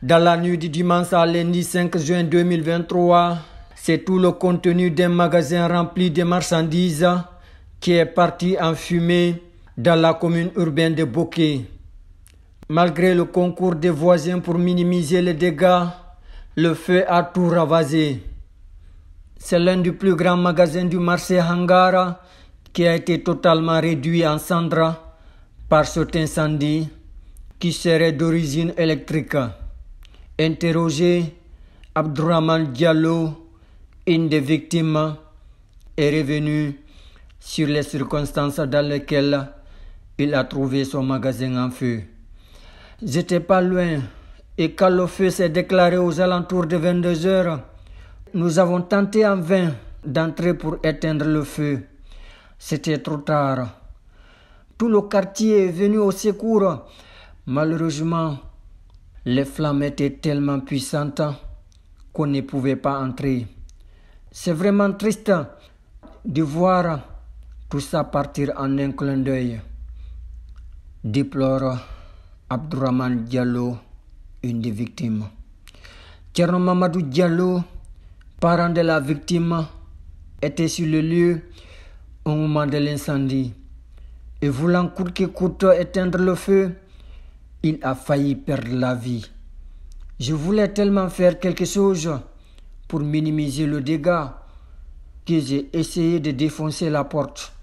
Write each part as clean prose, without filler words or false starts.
Dans la nuit du dimanche à lundi 5 juin 2023, c'est tout le contenu d'un magasin rempli de marchandises qui est parti en fumée dans la commune urbaine de Bokeh. Malgré le concours des voisins pour minimiser les dégâts, le feu a tout ravagé. C'est l'un des plus grands magasins du marché Hangara qui a été totalement réduit en cendres par cet incendie qui serait d'origine électrique. Interrogé, Abdourahmane Diallo, une des victimes, est revenu sur les circonstances dans lesquelles il a trouvé son magasin en feu. J'étais pas loin et quand le feu s'est déclaré aux alentours de 22 heures, nous avons tenté en vain d'entrer pour éteindre le feu. C'était trop tard. Tout le quartier est venu au secours. Malheureusement, les flammes étaient tellement puissantes qu'on ne pouvait pas entrer. C'est vraiment triste de voir tout ça partir en un clin d'œil. Déplore Abdourahmane Diallo, une des victimes. Thierno Mamadou Diallo, parent de la victime, était sur le lieu au moment de l'incendie. Et voulant coûte que coûte éteindre le feu, il a failli perdre la vie. Je voulais tellement faire quelque chose pour minimiser le dégât que j'ai essayé de défoncer la porte.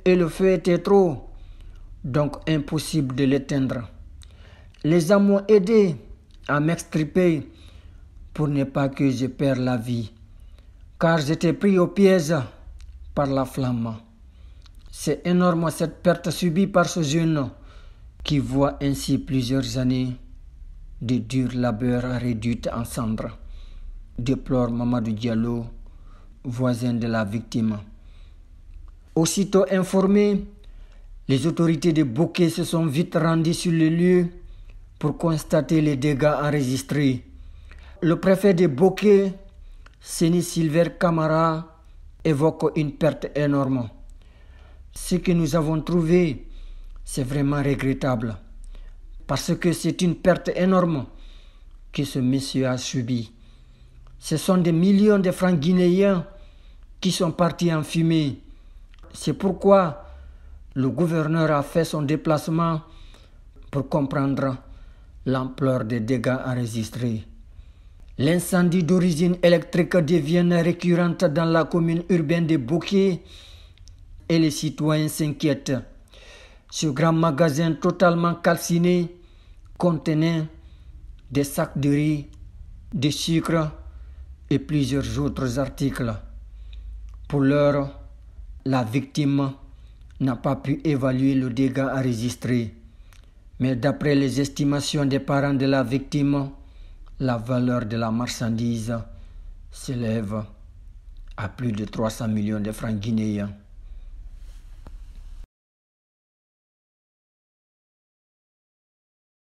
Et le feu était trop, donc impossible de l'éteindre. Les hommes m'ont aidé à m'extirper pour ne pas que je perde la vie, car j'étais pris au piège par la flamme. C'est énorme cette perte subie par ce jeune qui voit ainsi plusieurs années de dur labeur réduites en cendres, déplore Mamadou Diallo, voisin de la victime. Aussitôt informés, les autorités de Bokeh se sont vite rendues sur le lieu pour constater les dégâts enregistrés. Le préfet de Bokeh, Seni Silver Camara, évoque une perte énorme. Ce que nous avons trouvé, c'est vraiment regrettable, parce que c'est une perte énorme que ce monsieur a subie. Ce sont des millions de francs guinéens qui sont partis en fumée. C'est pourquoi le gouverneur a fait son déplacement pour comprendre l'ampleur des dégâts enregistrés. L'incendie d'origine électrique devient récurrent dans la commune urbaine de Bokeh et les citoyens s'inquiètent. Ce grand magasin totalement calciné contenait des sacs de riz, de sucre et plusieurs autres articles. Pour l'heure, la victime n'a pas pu évaluer le dégât enregistré. Mais d'après les estimations des parents de la victime, la valeur de la marchandise s'élève à plus de 300 millions de francs guinéens.